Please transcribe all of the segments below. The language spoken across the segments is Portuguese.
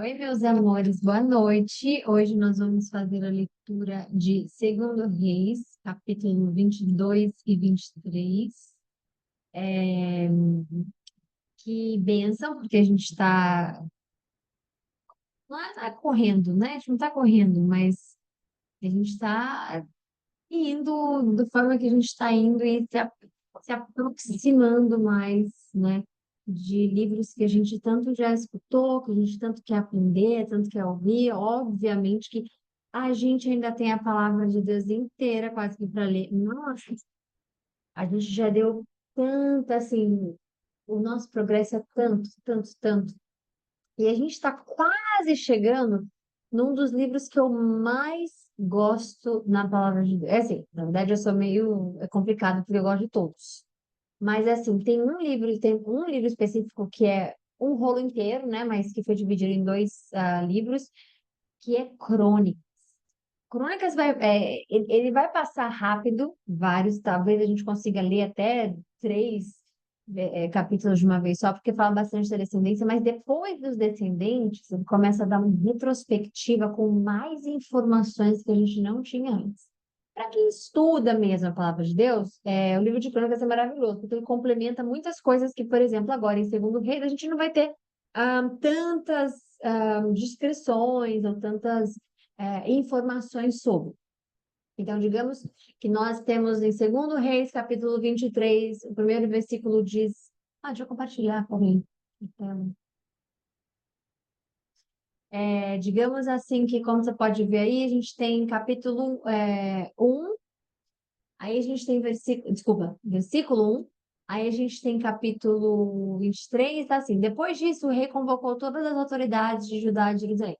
Oi, meus amores, boa noite. Hoje nós vamos fazer a leitura de Segundo Reis, capítulo 22 e 23. É, que bênção, porque a gente está não é correndo, né? A gente não está correndo, mas a gente está indo da forma que a gente está indo e se aproximando mais, né? De livros que a gente tanto já escutou, que a gente tanto quer aprender, tanto quer ouvir. Obviamente que a gente ainda tem a palavra de Deus inteira quase que para ler. Nossa, a gente já deu tanta, assim, o nosso progresso é tanto, tanto, tanto. E a gente está quase chegando num dos livros que eu mais gosto na palavra de Deus. É assim, na verdade eu sou meio é complicado porque eu gosto de todos. Mas assim, tem um livro específico que é um rolo inteiro, né? Mas que foi dividido em dois livros, que é Crônicas. Crônicas ele vai passar rápido, vários, talvez a gente consiga ler até três capítulos de uma vez só, porque fala bastante da descendência, mas depois dos descendentes, ele começa a dar uma retrospectiva com mais informações que a gente não tinha antes. Para quem estuda mesmo a palavra de Deus, o livro de Crônicas é maravilhoso, porque ele complementa muitas coisas que, por exemplo, agora em Segundo Reis, a gente não vai ter tantas descrições ou tantas informações sobre. Então, digamos que nós temos em Segundo Reis, capítulo 23, o primeiro versículo diz... deixa eu compartilhar com alguém. Então, digamos assim que, como você pode ver aí, a gente tem capítulo 1, aí a gente tem versículo 1, aí a gente tem capítulo 23, tá assim, depois disso, o rei convocou todas as autoridades de Judá e de Jerusalém.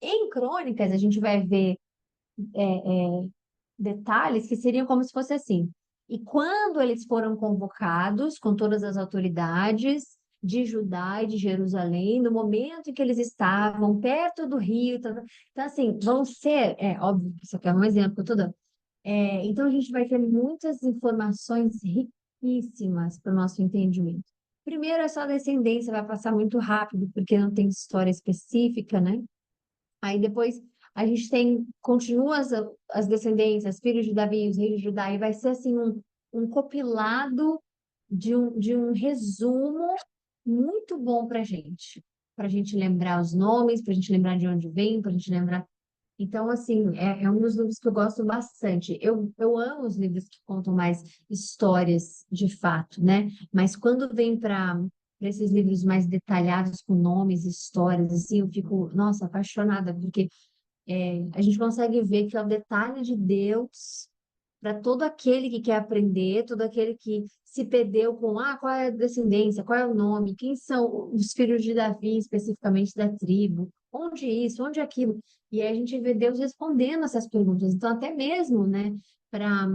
Em Crônicas, a gente vai ver detalhes que seriam como se fosse assim. E quando eles foram convocados com todas as autoridades de Judá e de Jerusalém, no momento em que eles estavam perto do rio, então assim, vão ser, óbvio, isso aqui é um exemplo que eu estou dando. Então a gente vai ter muitas informações riquíssimas para o nosso entendimento. Primeiro, é só a descendência, vai passar muito rápido, porque não tem história específica, né? Aí depois a gente continua as descendências, filhos de Davi, os reis de Judá, e vai ser assim um compilado de um resumo muito bom para a gente lembrar os nomes, para a gente lembrar de onde vem, para a gente lembrar. Então, assim, é um dos livros que eu gosto bastante. Eu amo os livros que contam mais histórias de fato, né? Mas quando vem para esses livros mais detalhados, com nomes, histórias, assim, eu fico, nossa, apaixonada, porque a gente consegue ver que é o detalhe de Deus para todo aquele que quer aprender, todo aquele que se perdeu com, qual é a descendência, qual é o nome, quem são os filhos de Davi, especificamente da tribo, onde isso, onde aquilo. E aí a gente vê Deus respondendo essas perguntas. Então, até mesmo, né, para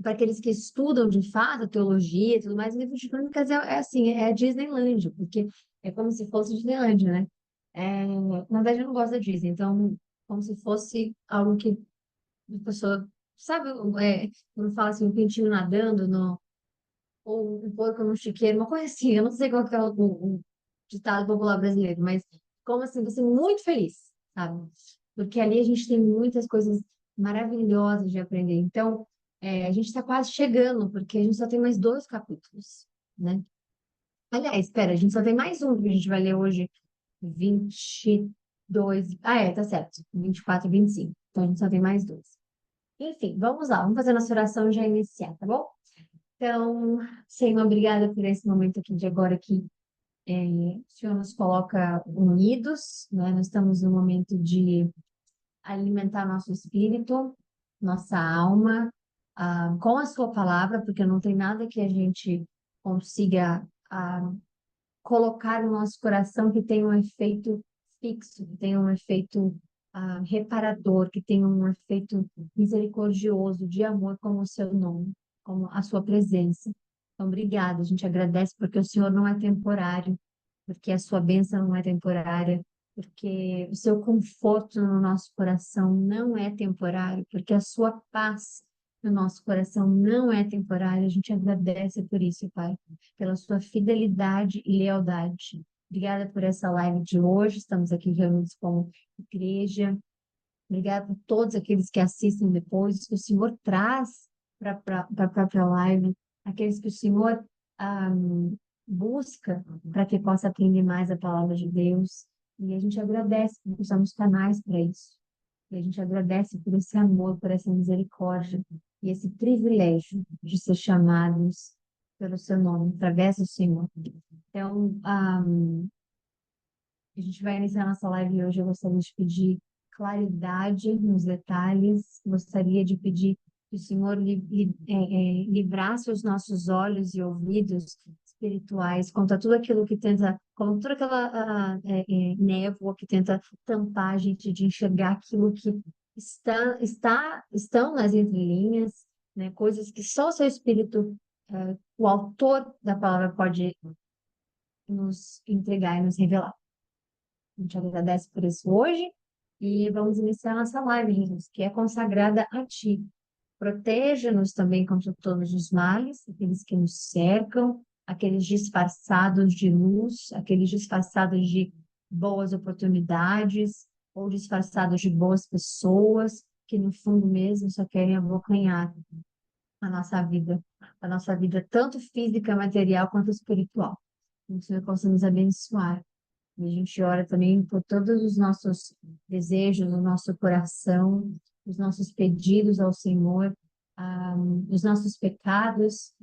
aqueles que estudam de fato teologia e tudo mais, o livro de Crônicas é assim, é Disneylandia, porque é como se fosse Disneylandia, né? Na verdade, eu não gosto da Disney, então, como se fosse algo que a pessoa, sabe, quando fala assim, um pintinho nadando, ou um porco no chiqueiro, uma coisa assim, eu não sei qual que é o ditado popular brasileiro, mas como assim, você é muito feliz, sabe? Porque ali a gente tem muitas coisas maravilhosas de aprender. Então, a gente está quase chegando, porque a gente só tem mais dois capítulos, né? Aliás, espera, a gente só tem mais um que a gente vai ler hoje, 22. Tá certo. 24 e 25. Então a gente só tem mais dois. Enfim, vamos lá, vamos fazer nossa oração e já iniciar, tá bom? Então, Senhor, obrigada por esse momento aqui de agora que o Senhor nos coloca unidos, né? Nós estamos no momento de alimentar nosso espírito, nossa alma, com a sua palavra, porque não tem nada que a gente consiga colocar no nosso coração que tenha um efeito fixo, que tenha um efeito reparador, que tenha um efeito misericordioso, de amor como o seu nome, como a sua presença. Então, obrigada, a gente agradece porque o Senhor não é temporário, porque a sua bênção não é temporária, porque o seu conforto no nosso coração não é temporário, porque a sua paz no nosso coração não é temporária. A gente agradece por isso, Pai, pela sua fidelidade e lealdade. Obrigada por essa live de hoje. Estamos aqui reunidos como igreja. Obrigada por todos aqueles que assistem depois, que o Senhor traz para a própria live, aqueles que o Senhor ah, busca para que possa aprender mais a palavra de Deus. E a gente agradece porque usamos canais para isso. E a gente agradece por esse amor, por essa misericórdia e esse privilégio de ser chamados pelo seu nome, através do Senhor. Então, a gente vai iniciar nossa live hoje. Eu gostaria de pedir claridade nos detalhes, gostaria de pedir que o Senhor livrasse os nossos olhos e ouvidos espirituais contra tudo aquilo que tenta, contra toda aquela névoa que tenta tampar a gente de enxergar aquilo que estão nas entrelinhas, né? Coisas que só o seu Espírito, o autor da palavra, pode nos entregar e nos revelar. A gente agradece por isso hoje e vamos iniciar nossa live, Jesus, que é consagrada a Ti. Proteja-nos também contra todos os males, aqueles que nos cercam, aqueles disfarçados de luz, aqueles disfarçados de boas oportunidades ou disfarçados de boas pessoas que no fundo mesmo só querem abocanhar a nossa vida tanto física, material quanto espiritual. Que o Senhor possa nos abençoar. E a gente ora também por todos os nossos desejos, o nosso coração, os nossos pedidos ao Senhor, os nossos pecados,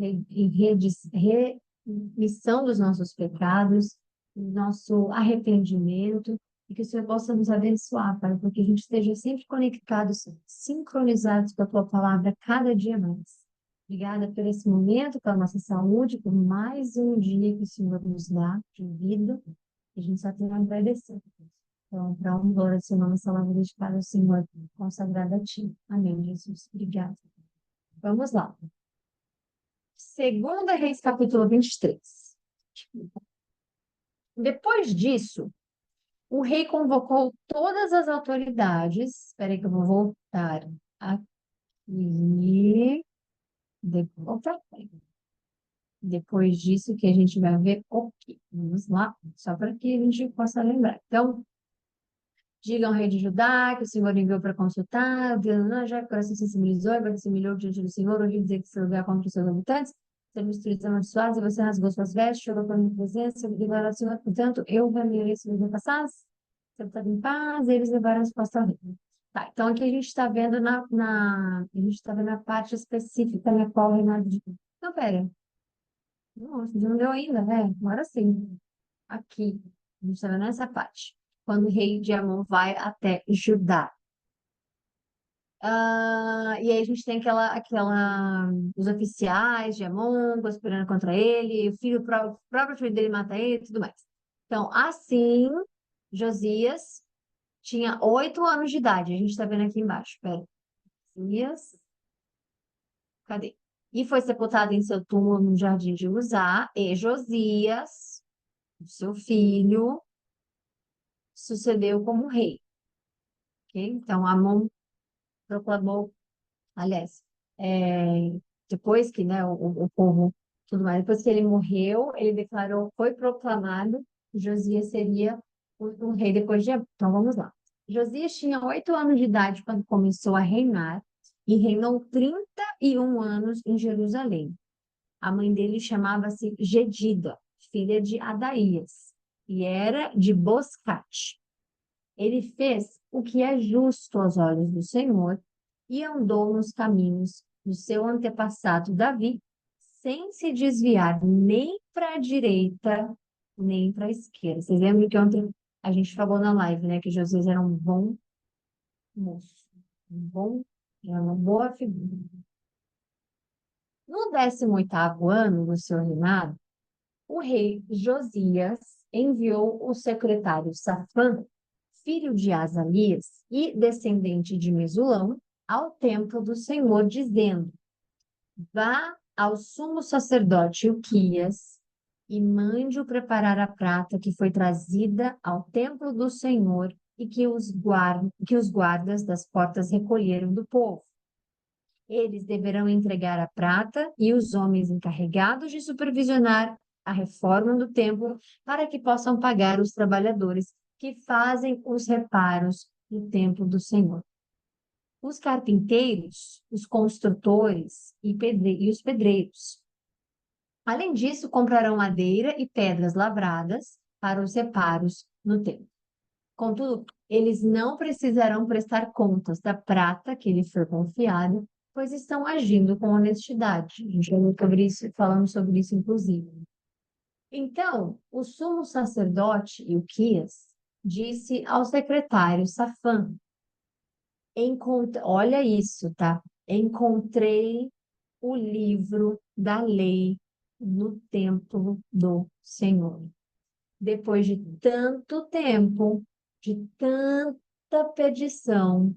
remissão dos nossos pecados, o nosso arrependimento, e que o Senhor possa nos abençoar, Pai, para que a gente esteja sempre conectados, sincronizados com a Tua palavra cada dia mais. Obrigada por esse momento, pela nossa saúde, por mais um dia que o Senhor nos dá de vida. A gente só tem a agradecer. Então, para honra e glória do seu nome, essa palavra dedicada ao Senhor, consagrada a Ti. Amém, Jesus. Obrigada. Vamos lá. Segunda Reis, capítulo 23. Depois disso, o rei convocou todas as autoridades. Espera aí que eu vou voltar aqui. Opa. Depois disso que a gente vai ver o quê? Vamos lá, só para que a gente possa lembrar. Então, diga ao rei de Judá que o Senhor enviou para consultar, já que o coração se sensibilizou e se humilhou diante do Senhor, ouviu dizer que esse lugar contra os seus habitantes, serão destruídos amaldiçoados, e você rasgou suas vestes, chorou para minha presença, e declarou ao Senhor, portanto, eu vermelhei esse lugar passado, você está em paz, e eles levaram a resposta ao rei. Tá, então aqui a gente está vendo a gente está vendo a parte específica na qual o reinado de... Não, pera, não deu ainda, né? Agora sim. Aqui, a gente está vendo essa parte. Quando o rei de Amon vai até Judá. E aí a gente tem os oficiais de Amon conspirando contra ele, o próprio filho dele mata ele e tudo mais. Então, assim, Josias tinha 8 anos de idade. A gente está vendo aqui embaixo. Pera. Josias. Cadê? E foi sepultado em seu túmulo no jardim de Uzá, e Josias, o seu filho, sucedeu como rei. Ok? Então, Amon proclamou, aliás, é, depois que, né, o povo, tudo mais, depois que ele morreu, ele declarou, foi proclamado, que Josias seria o rei depois de Amon. Então, vamos lá. Josias tinha 8 anos de idade quando começou a reinar e reinou 31 anos em Jerusalém. A mãe dele chamava-se Gedida, filha de Adaías, e era de Boscate. Ele fez o que é justo aos olhos do Senhor e andou nos caminhos do seu antepassado Davi, sem se desviar nem para a direita, nem para a esquerda. Vocês lembram que ontem a gente falou na live, né, que Josias era um bom moço, era uma boa figura. No 18º ano do seu reinado, o rei Josias enviou o secretário Safã, filho de Azalias e descendente de Mesulão, ao templo do Senhor, dizendo: vá ao sumo sacerdote Ilquias e mande-o preparar a prata que foi trazida ao templo do Senhor e que os guardas das portas recolheram do povo. Eles deverão entregar a prata e os homens encarregados de supervisionar a reforma do templo para que possam pagar os trabalhadores que fazem os reparos no templo do Senhor. Os carpinteiros, os construtores e os pedreiros. Além disso, comprarão madeira e pedras lavradas para os reparos no templo. Contudo, eles não precisarão prestar contas da prata que lhes foi confiada, pois estão agindo com honestidade. A gente falou sobre isso, falamos sobre isso, inclusive. Então, o sumo sacerdote Ilquias disse ao secretário Safã: olha isso, tá? Encontrei o livro da lei no templo do Senhor. Depois de tanto tempo, de tanta pedição,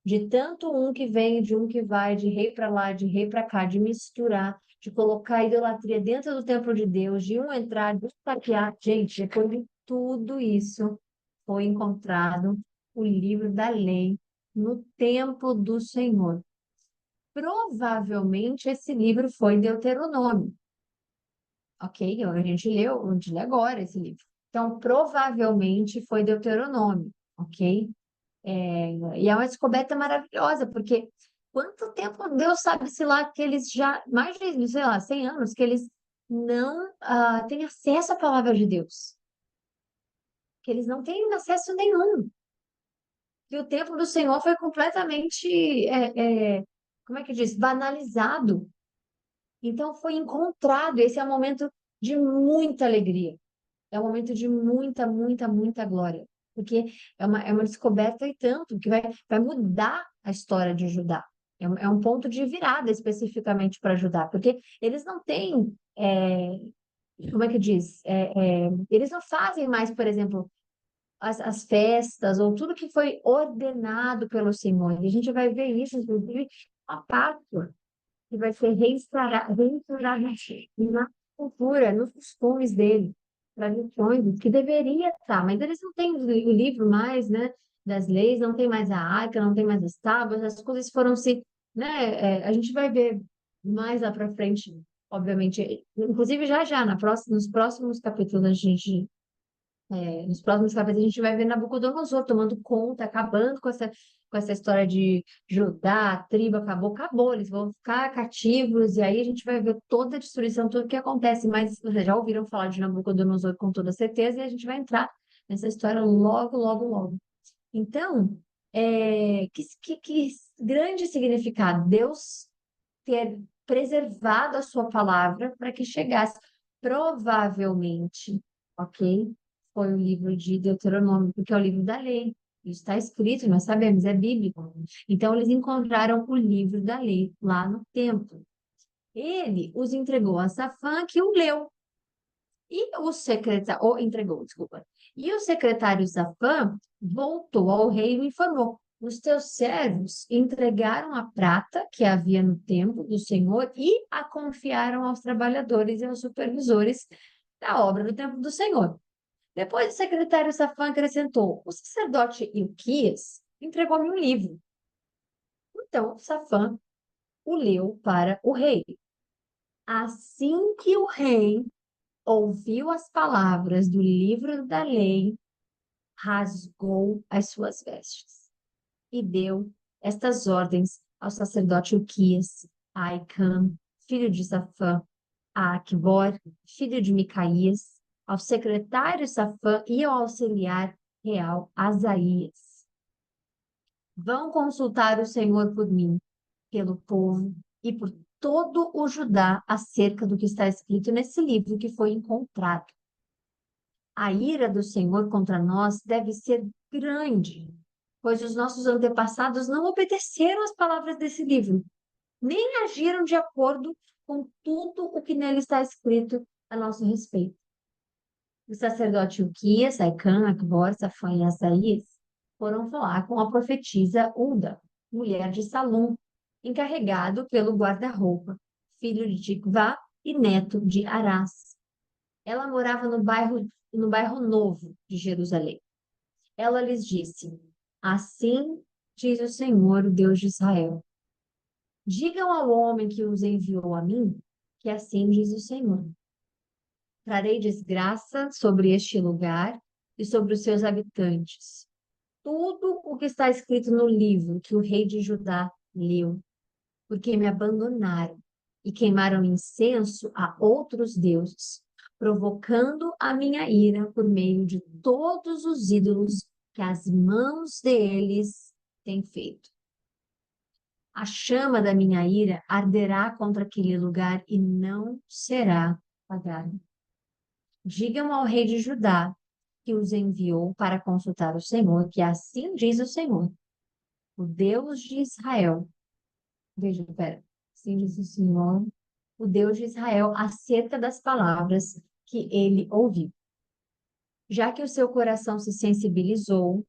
de tanto um que vem, de um que vai, de rei para lá, de rei para cá, de misturar, de colocar a idolatria dentro do templo de Deus, de um entrar, de um saquear. Gente, depois de tudo isso, foi encontrado o livro da lei no templo do Senhor. Provavelmente esse livro foi Deuteronômio, ok? A gente lê agora esse livro. Então, provavelmente foi Deuteronômio, ok? E é uma descoberta maravilhosa, porque quanto tempo Deus sabe-se lá que eles já, mais de, sei lá, 100 anos, que eles não têm acesso à palavra de Deus, que eles não têm acesso nenhum, que o templo do Senhor foi completamente, como é que diz, banalizado. Então foi encontrado, esse é um momento de muita alegria, é um momento de muita, muita, muita glória, porque é uma descoberta e tanto que vai mudar a história de Judá. É um ponto de virada especificamente para Judá, porque eles não têm, como é que diz? Eles não fazem mais, por exemplo, as festas ou tudo que foi ordenado pelo Senhor. E a gente vai ver isso, inclusive, a Páscoa que vai ser reinstaurado na cultura, nos costumes dele, tradições, que deveria estar, mas eles não têm o livro mais, né, das leis, não tem mais a arca, não tem mais as tábuas, as coisas foram se, né, a gente vai ver mais lá para frente, obviamente, inclusive já já, nos próximos capítulos nos próximos capítulos a gente vai ver Nabucodonosor tomando conta, acabando com essa história de Judá, a tribo acabou, eles vão ficar cativos, e aí a gente vai ver toda a destruição, tudo o que acontece, mas vocês já ouviram falar de Nabucodonosor com toda certeza, e a gente vai entrar nessa história logo, logo, logo. Então, que grande significado Deus ter preservado a sua palavra para que chegasse. Provavelmente, ok? Foi o livro de Deuteronômio, porque é o livro da lei. Isso está escrito, nós sabemos, é bíblico. Então, eles encontraram o livro da lei lá no templo. Ele os entregou a Safã, que o leu. E o secretário, ou entregou, desculpa. E o secretário Safã voltou ao rei e o informou: os teus servos entregaram a prata que havia no templo do Senhor e a confiaram aos trabalhadores e aos supervisores da obra do templo do Senhor. Depois o secretário Safã acrescentou: o sacerdote Ilquias entregou-me um livro. Então Safã o leu para o rei. Assim que o rei ouviu as palavras do livro da lei, rasgou as suas vestes e deu estas ordens ao sacerdote Uquias, a Aicam, filho de Safã, a Aquibor, filho de Micaías, ao secretário Safã e ao auxiliar real Asaías. Vão consultar o Senhor por mim, pelo povo e por todo o Judá acerca do que está escrito nesse livro que foi encontrado. A ira do Senhor contra nós deve ser grande, pois os nossos antepassados não obedeceram às palavras desse livro, nem agiram de acordo com tudo o que nele está escrito a nosso respeito. O sacerdote Uquias, Aicã, Acbor, Safã e Asaías foram falar com a profetisa Ulda, mulher de Salum, encarregado pelo guarda-roupa, filho de Tikvá e neto de Arás. Ela morava no bairro Novo de Jerusalém. Ela lhes disse: assim diz o Senhor, o Deus de Israel: digam ao homem que os enviou a mim, que assim diz o Senhor: trarei desgraça sobre este lugar e sobre os seus habitantes. Tudo o que está escrito no livro que o rei de Judá leu, porque me abandonaram e queimaram incenso a outros deuses, provocando a minha ira por meio de todos os ídolos que as mãos deles têm feito. A chama da minha ira arderá contra aquele lugar e não será apagada. Digam ao rei de Judá que os enviou para consultar o Senhor, que assim diz o Senhor, o Deus de Israel. Veja, pera. Assim diz o Senhor, o Deus de Israel, acerca das palavras que ele ouviu. Já que o seu coração se sensibilizou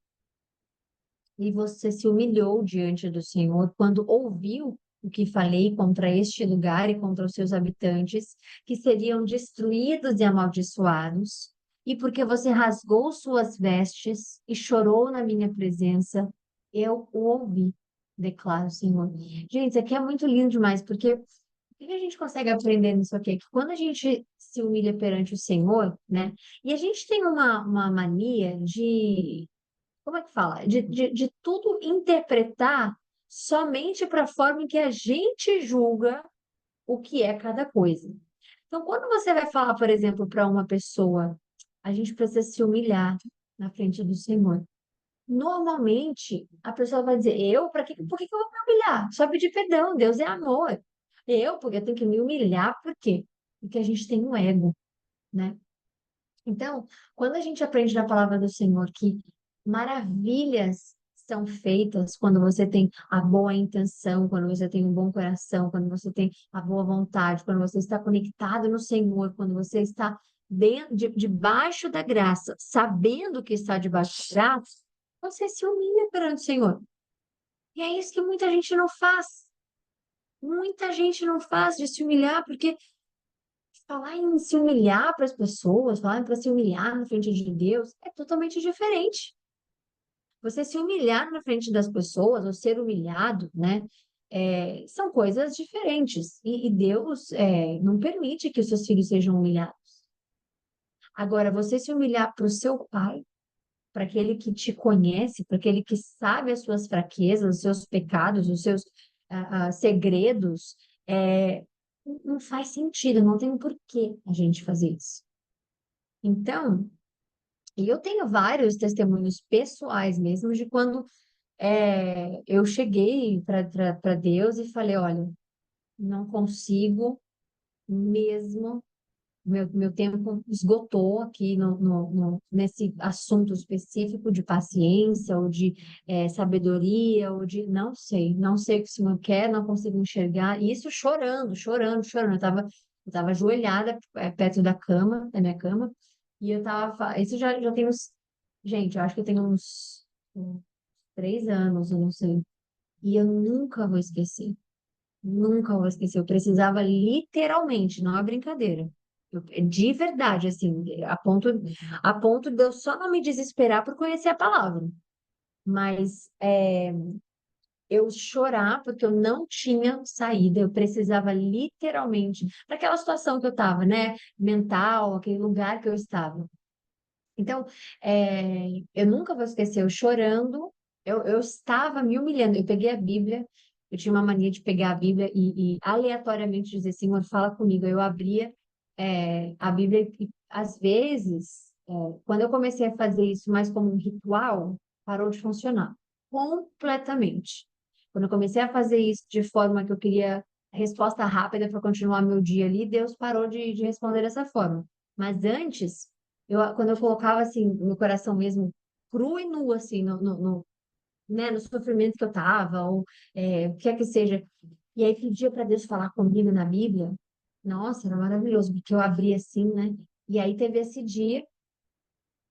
e você se humilhou diante do Senhor quando ouviu o que falei contra este lugar e contra os seus habitantes, que seriam destruídos e amaldiçoados, e porque você rasgou suas vestes e chorou na minha presença, eu o ouvi, declara o Senhor. Gente, isso aqui é muito lindo demais, porque o que a gente consegue aprender nisso aqui? Que quando a gente se humilha perante o Senhor, né? E a gente tem uma mania de, como é que fala? De tudo interpretar somente para a forma em que a gente julga o que é cada coisa. Então, quando você vai falar, por exemplo, para uma pessoa, a gente precisa se humilhar na frente do Senhor. Normalmente, a pessoa vai dizer, por que que eu vou me humilhar? Só pedir perdão, Deus é amor. Porque eu tenho que me humilhar, por quê? Porque a gente tem um ego, né? Então, quando a gente aprende na palavra do Senhor que maravilhas são feitas quando você tem a boa intenção, quando você tem um bom coração, quando você tem a boa vontade, quando você está conectado no Senhor, quando você está debaixo da graça, sabendo que está debaixo da graça, você se humilha perante o Senhor. E é isso que muita gente não faz. Muita gente não faz de se humilhar, porque falar em se humilhar para as pessoas, falar para se humilhar na frente de Deus, é totalmente diferente. Você se humilhar na frente das pessoas, ou ser humilhado, né? São coisas diferentes. E Deus não permite que os seus filhos sejam humilhados. Agora, você se humilhar para o seu pai, para aquele que te conhece, para aquele que sabe as suas fraquezas, os seus pecados, os seus segredos, não faz sentido, não tem porquê a gente fazer isso. Então, e eu tenho vários testemunhos pessoais mesmo de quando eu cheguei para Deus e falei, olha, não consigo mesmo, meu tempo esgotou aqui nesse assunto específico de paciência ou de sabedoria ou de não sei o que o Senhor quer, não consigo enxergar, e isso chorando, chorando, chorando, eu tava ajoelhada perto da minha cama, e eu tava, isso já tem uns, gente, eu acho que eu tenho uns 3 anos, eu não sei, e eu nunca vou esquecer. Nunca vou esquecer. Eu precisava literalmente, não é brincadeira. De verdade, assim, a ponto de eu só não me desesperar por conhecer a palavra. Mas eu chorar porque eu não tinha saída. Eu precisava literalmente, para aquela situação que eu estava, né? Mental, aquele lugar que eu estava. Então, eu nunca vou esquecer, eu chorando, eu estava me humilhando. Eu peguei a Bíblia, eu tinha uma mania de pegar a Bíblia e aleatoriamente dizer, Senhor, fala comigo. Eu abria, a Bíblia e, às vezes, quando eu comecei a fazer isso mais como um ritual, parou de funcionar completamente. Quando eu comecei a fazer isso de forma que eu queria resposta rápida para continuar meu dia ali, Deus parou de responder dessa forma. Mas antes. Quando eu colocava assim, no coração mesmo, cru e nu, assim, né, no sofrimento que eu tava, ou o que é que seja, e aí pedia para Deus falar comigo na Bíblia, nossa, era maravilhoso, porque eu abria assim, né? E aí teve esse dia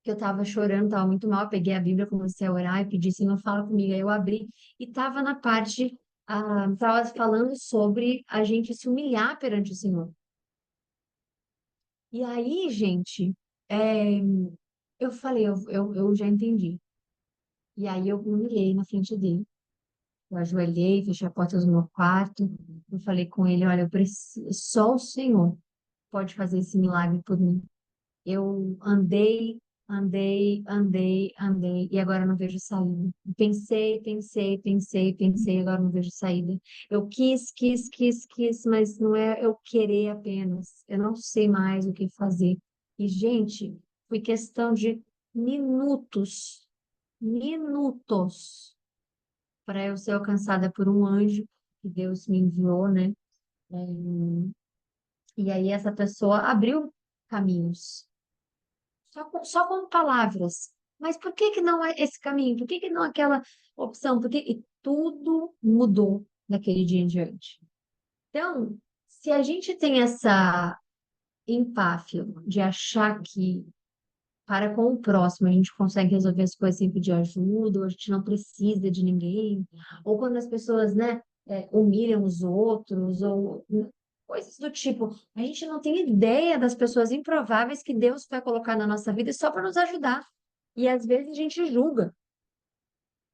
que eu tava chorando, tava muito mal, eu peguei a Bíblia, comecei a orar e pedi, Senhor, fala comigo. Aí eu abri e tava na parte, tava falando sobre a gente se humilhar perante o Senhor. E aí, gente, é, eu falei, eu já entendi. E aí eu me humilhei na frente dele. Eu ajoelhei, fechei a porta do meu quarto. Eu falei com ele, olha, eu preciso, só o Senhor pode fazer esse milagre por mim. Eu andei, e agora não vejo saída. Pensei, agora não vejo saída. Eu quis, mas não é eu querer apenas. Eu não sei mais o que fazer. E, gente, foi questão de minutos, minutos, para eu ser alcançada por um anjo que Deus me enviou, né? E aí essa pessoa abriu caminhos. Só com palavras. Mas por que que não é esse caminho? Por que que não aquela opção? E tudo mudou daquele dia em diante. Então, se a gente tem essa empáfia de achar que para com o próximo a gente consegue resolver as coisas sem pedir ajuda, ou a gente não precisa de ninguém, ou quando as pessoas, né, humilham os outros, ou coisas do tipo. A gente não tem ideia das pessoas improváveis que Deus vai colocar na nossa vida só para nos ajudar. E às vezes a gente julga.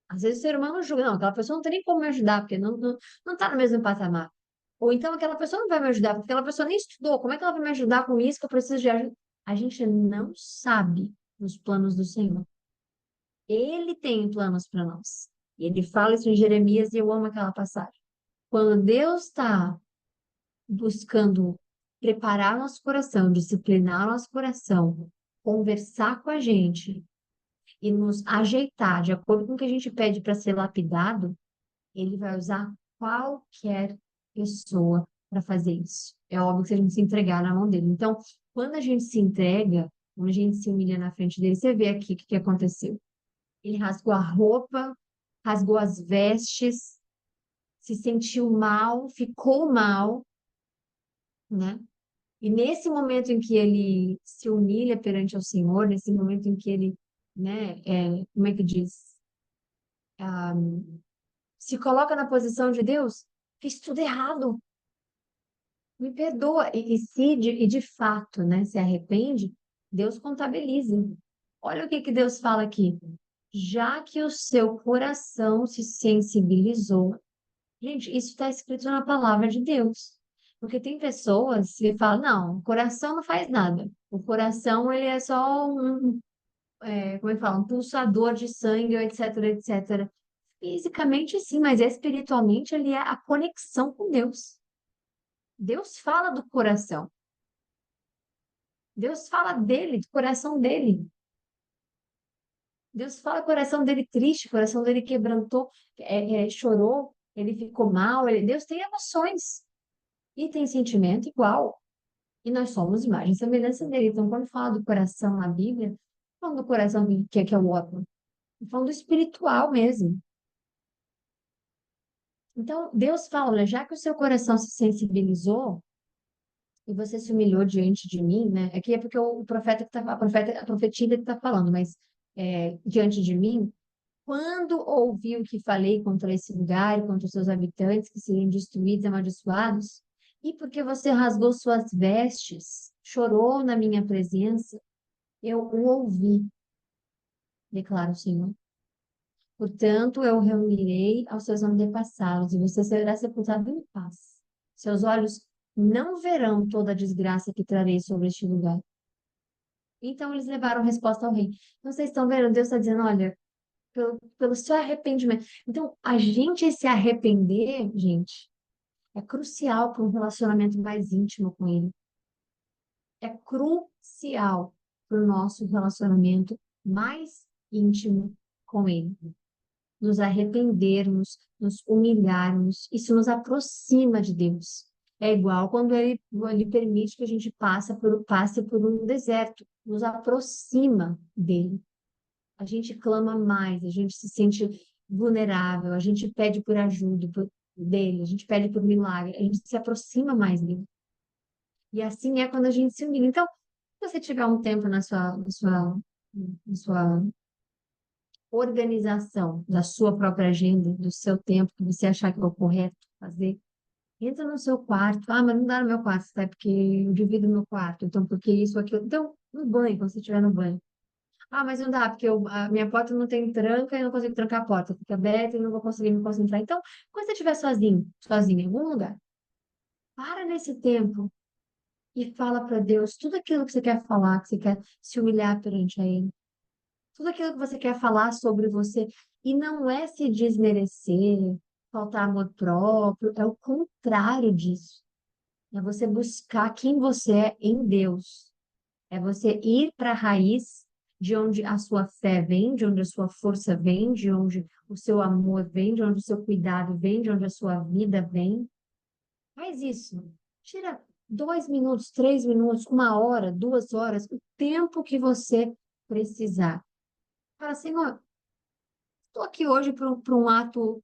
Às vezes o ser humano julga, não, aquela pessoa não tem nem como me ajudar, porque não tá no mesmo patamar. Ou então aquela pessoa não vai me ajudar, porque aquela pessoa nem estudou. Como é que ela vai me ajudar com isso que eu preciso de ajuda? A gente não sabe os planos do Senhor. Ele tem planos para nós. E ele fala isso em Jeremias e eu amo aquela passagem. Quando Deus está buscando preparar nosso coração, disciplinar nosso coração, conversar com a gente e nos ajeitar de acordo com o que a gente pede para ser lapidado, ele vai usar qualquer pessoa para fazer isso. É óbvio que se a gente se entregar na mão dele. Então, quando a gente se entrega, quando a gente se humilha na frente dele, você vê aqui o que aconteceu. Ele rasgou a roupa, rasgou as vestes, se sentiu mal, ficou mal, né? E nesse momento em que ele se humilha perante ao Senhor, nesse momento em que ele, né, como é que diz? Se coloca na posição de Deus, fiz tudo errado, me perdoa. E de fato, né, se arrepende, Deus contabiliza. Olha o que que Deus fala aqui. Já que o seu coração se sensibilizou. Gente, isso está escrito na palavra de Deus. Porque tem pessoas que falam, não, o coração não faz nada. O coração, ele é só como é que fala? Um pulsador de sangue, etc, etc. Fisicamente, sim, mas espiritualmente, ele é a conexão com Deus. Deus fala do coração. Deus fala dele, do coração dele. Deus fala do coração dele triste, o coração dele quebrantou, chorou, ele ficou mal. Deus tem emoções e tem sentimento igual. E nós somos imagem e semelhança dele. Então, quando fala do coração na Bíblia, não fala do coração que é o órgão, fala do espiritual mesmo. Então, Deus fala, olha, já que o seu coração se sensibilizou e você se humilhou diante de mim, né? Aqui é porque o profeta que tá, a profetisa que está falando, mas diante de mim, quando ouviu que falei contra esse lugar e contra os seus habitantes que seriam destruídos e amaldiçoados, e porque você rasgou suas vestes, chorou na minha presença, eu o ouvi, declara o Senhor. Portanto, eu reunirei aos seus antepassados e você será sepultado em paz. Seus olhos não verão toda a desgraça que trarei sobre este lugar. Então, eles levaram resposta ao rei. Então, vocês estão vendo? Deus está dizendo, olha, pelo seu arrependimento. Então, a gente se arrepender, gente, é crucial para um relacionamento mais íntimo com Ele. É crucial para o nosso relacionamento mais íntimo com Ele. Nos arrependermos, nos humilharmos, isso nos aproxima de Deus. É igual quando ele permite que a gente passe por um deserto, nos aproxima dele. A gente clama mais, a gente se sente vulnerável, a gente pede por ajuda dele, a gente pede por milagre, a gente se aproxima mais dele. E assim é quando a gente se humilha. Então, se você tiver um tempo na sua organização da sua própria agenda, do seu tempo, que você achar que é o correto fazer, entra no seu quarto. Ah, mas não dá no meu quarto, tá? Porque eu divido meu quarto. Então, porque isso, aquilo. Então, no banho, quando você estiver no banho. Ah, mas não dá, porque a minha porta não tem tranca e eu não consigo trancar a porta. Fica aberta e eu não vou conseguir me concentrar. Então, quando você estiver sozinho, sozinho, em algum lugar, para nesse tempo e fala para Deus tudo aquilo que você quer falar, que você quer se humilhar perante a Ele. Tudo aquilo que você quer falar sobre você. E não é se desmerecer, faltar amor próprio, é o contrário disso. É você buscar quem você é em Deus. É você ir para a raiz de onde a sua fé vem, de onde a sua força vem, de onde o seu amor vem, de onde o seu cuidado vem, de onde a sua vida vem. Faz isso. Tira 2 minutos, 3 minutos, 1 hora, 2 horas, o tempo que você precisar. Fala, Senhor, estou aqui hoje para um ato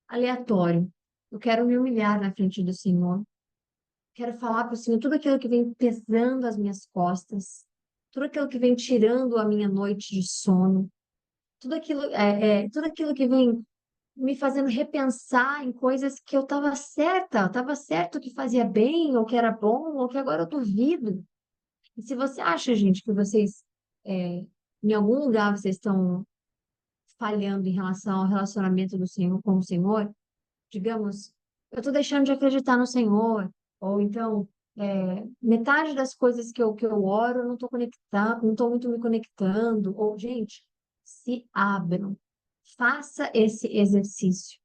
aleatório. Eu quero me humilhar na frente do Senhor. Quero falar para o Senhor tudo aquilo que vem pesando as minhas costas, tudo aquilo que vem tirando a minha noite de sono, tudo aquilo que vem me fazendo repensar em coisas que eu estava certo que fazia bem, ou que era bom, ou que agora eu duvido. E se você acha, gente, que vocês, em algum lugar, vocês estão falhando em relação ao relacionamento do Senhor com o Senhor, digamos, eu estou deixando de acreditar no Senhor, ou então, metade das coisas que eu oro, eu não estou conectando, não estou muito me conectando, ou, gente, se abram, faça esse exercício.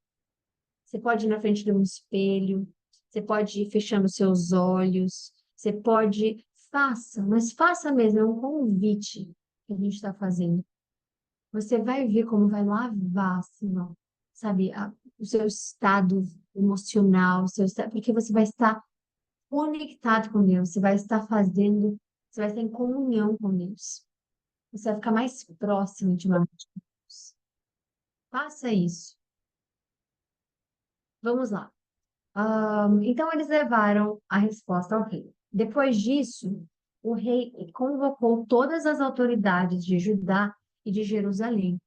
Você pode ir na frente de um espelho, você pode ir fechando seus olhos, você pode, faça, mas faça mesmo, é um convite que a gente está fazendo. Você vai ver como vai lavar, assim, ó, sabe, o seu estado emocional, porque você vai estar conectado com Deus, você vai estar fazendo, você vai estar em comunhão com Deus. Você vai ficar mais próximo de Deus. Faça isso. Vamos lá. Então, eles levaram a resposta ao rei. Depois disso, o rei convocou todas as autoridades de Judá e de Jerusalém.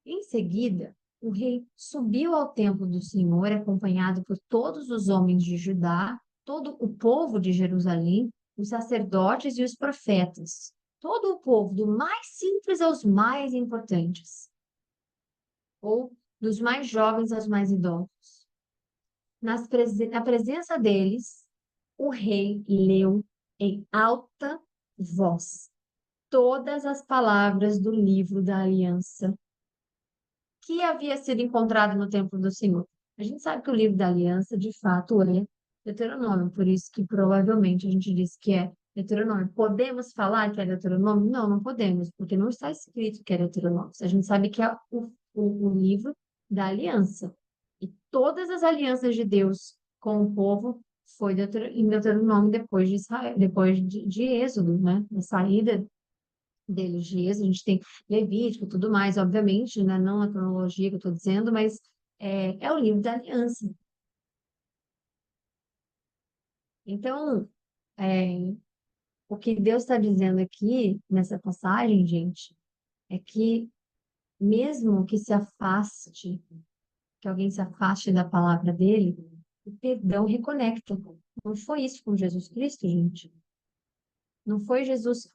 Em seguida, o rei subiu ao templo do Senhor, acompanhado por todos os homens de Judá, todo o povo de Jerusalém, os sacerdotes e os profetas, todo o povo, do mais simples aos mais importantes, ou dos mais jovens aos mais idosos. Na presença deles, o rei leu em alta voz todas as palavras do livro da aliança que havia sido encontrado no templo do Senhor. A gente sabe que o livro da aliança, de fato, é Deuteronômio, por isso que provavelmente a gente diz que é Deuteronômio. Podemos falar que é Deuteronômio? Não, não podemos, porque não está escrito que é Deuteronômio. A gente sabe que é o livro da aliança. E todas as alianças de Deus com o povo foi em Deuteronômio depois de Israel, depois de Êxodo, né? Na saída deles de Êxodo, a gente tem Levítico e tudo mais, obviamente, né? Não a cronologia que eu estou dizendo, mas é o livro da aliança. Então, é, o que Deus está dizendo aqui nessa passagem, gente, é que mesmo que se afaste, que alguém se afaste da palavra dele, o perdão reconecta. Não foi isso com Jesus Cristo, gente. Não foi Jesus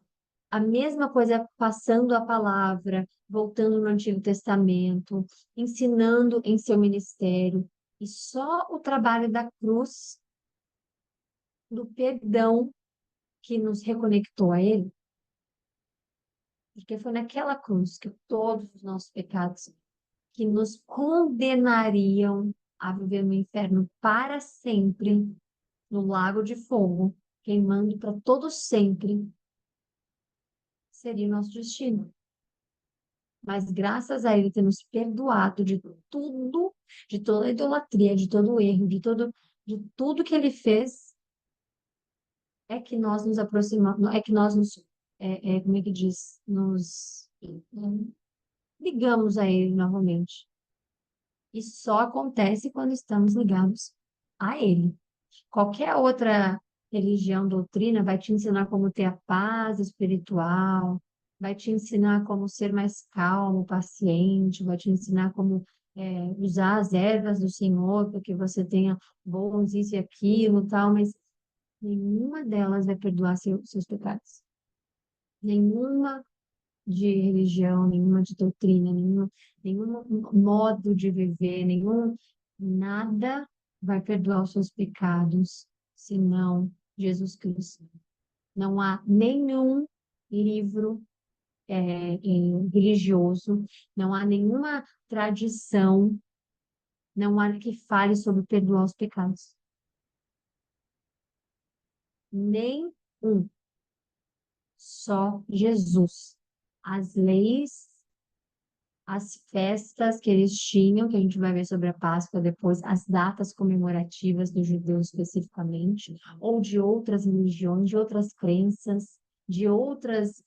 a mesma coisa passando a palavra, voltando no Antigo Testamento, ensinando em seu ministério. E só o trabalho da cruz, do perdão que nos reconectou a Ele, porque foi naquela cruz que todos os nossos pecados que nos condenariam a viver no inferno para sempre, no lago de fogo, queimando para todo sempre, seria o nosso destino. Mas graças a Ele ter nos perdoado de tudo, de toda a idolatria, de todo o erro, de tudo que Ele fez, é que nós nos aproximamos, é que nós nos, como é que diz, nos ligamos a Ele novamente. E só acontece quando estamos ligados a Ele. Qualquer outra religião, doutrina, vai te ensinar como ter a paz espiritual, vai te ensinar como ser mais calmo, paciente, vai te ensinar como usar as ervas do Senhor para que você tenha bons isso e aquilo, tal, mas nenhuma delas vai perdoar seus pecados. Nenhuma de religião, nenhuma de doutrina, nenhum modo de viver, nada vai perdoar os seus pecados, senão Jesus Cristo. Não há nenhum livro religioso, não há nenhuma tradição, não há que fale sobre perdoar os pecados. Nem um, só Jesus. As leis, as festas que eles tinham, que a gente vai ver sobre a Páscoa depois, as datas comemorativas dos judeus especificamente, ou de outras religiões, de outras crenças, de outras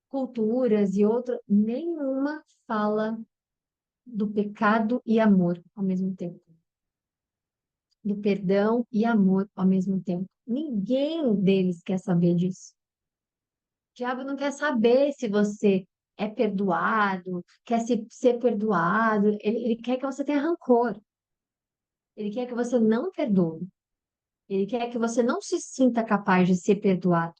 culturas e outra, nenhuma fala do pecado e amor ao mesmo tempo, do perdão e amor ao mesmo tempo. Ninguém deles quer saber disso. O diabo não quer saber se você é perdoado, quer ser perdoado, ele quer que você tenha rancor, ele quer que você não perdoe, ele quer que você não se sinta capaz de ser perdoado.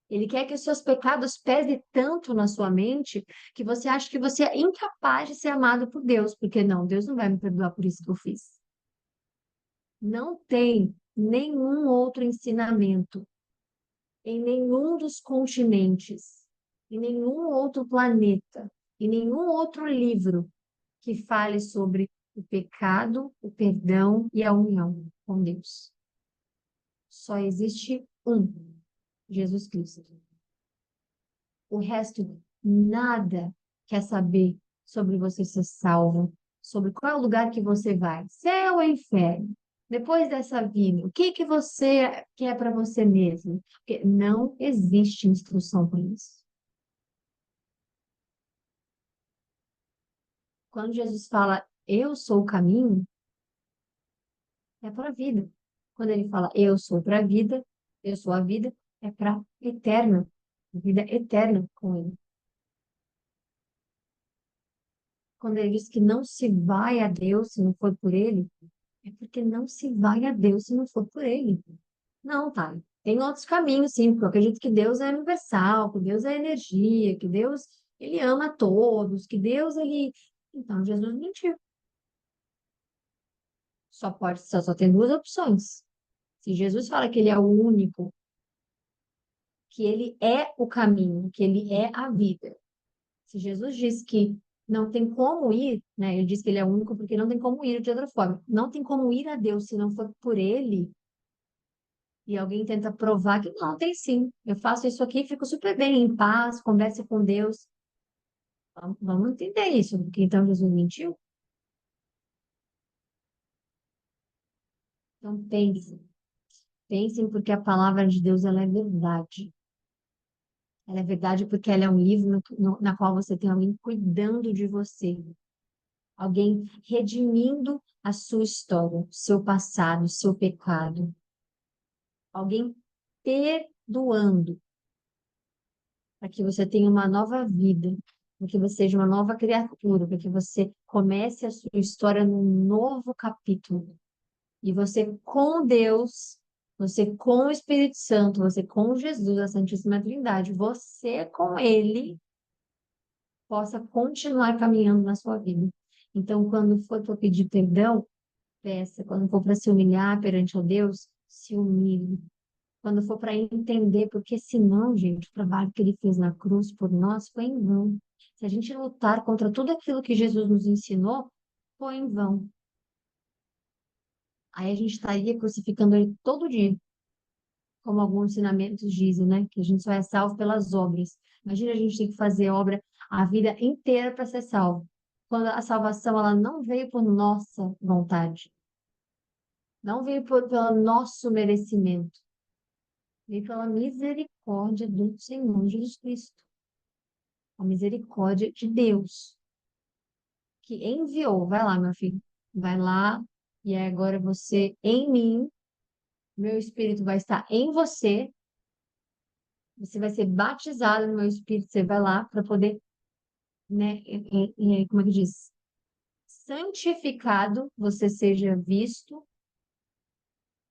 Ele quer que os seus pecados pesem tanto na sua mente que você ache que você é incapaz de ser amado por Deus, porque não, Deus não vai me perdoar por isso que eu fiz. Não tem nenhum outro ensinamento em nenhum dos continentes, em nenhum outro planeta, em nenhum outro livro que fale sobre o pecado, o perdão e a união com Deus. Só existe um, Jesus Cristo. O resto, nada quer saber sobre você ser salvo, sobre qual é o lugar que você vai, céu ou inferno. Depois dessa vida, o que que você quer para você mesmo? Porque não existe instrução para isso. Quando Jesus fala, eu sou o caminho, é para a vida. Quando ele fala, eu sou para a vida, eu sou a vida, é para eterna, vida eterna com ele. Quando ele diz que não se vai a Deus se não for por ele, é porque não se vai a Deus se não for por ele. Não, tá. Tem outros caminhos, sim, porque eu acredito que Deus é universal, que Deus é energia, que Deus, ele ama todos, que Deus, ele... Então, Jesus mentiu. Só tem duas opções. Se Jesus fala que ele é o único, que ele é o caminho, que ele é a vida. Se Jesus diz que não tem como ir, né? Ele diz que ele é o único porque não tem como ir de outra forma. Não tem como ir a Deus se não for por ele. E alguém tenta provar que não, tem sim. Eu faço isso aqui, fico super bem, em paz, converso com Deus. Vamos entender isso, porque então Jesus mentiu. Então pensem porque a palavra de Deus ela é verdade. Ela é verdade porque ela é um livro na qual você tem alguém cuidando de você, alguém redimindo a sua história, seu passado, seu pecado, alguém perdoando para que você tenha uma nova vida, para que você seja uma nova criatura, para que você comece a sua história num novo capítulo. E você com Deus, você com o Espírito Santo, você com Jesus, a Santíssima Trindade, você com Ele possa continuar caminhando na sua vida. Então, quando for para pedir perdão, peça. Quando for para se humilhar perante o Deus, se humilhe. Quando for para entender, porque senão, gente, o trabalho que ele fez na cruz por nós foi em vão. Se a gente lutar contra tudo aquilo que Jesus nos ensinou, foi em vão. Aí a gente estaria crucificando ele todo dia, como alguns ensinamentos dizem, né? Que a gente só é salvo pelas obras. Imagina a gente ter que fazer obra a vida inteira para ser salvo. Quando a salvação ela não veio por nossa vontade, não veio pelo nosso merecimento, veio pela misericórdia do Senhor Jesus Cristo. A misericórdia de Deus, que enviou. Vai lá, meu filho. Vai lá, e agora você em mim, meu espírito vai estar em você, você vai ser batizado no meu espírito, você vai lá para poder, né, como é que diz? Santificado, você seja visto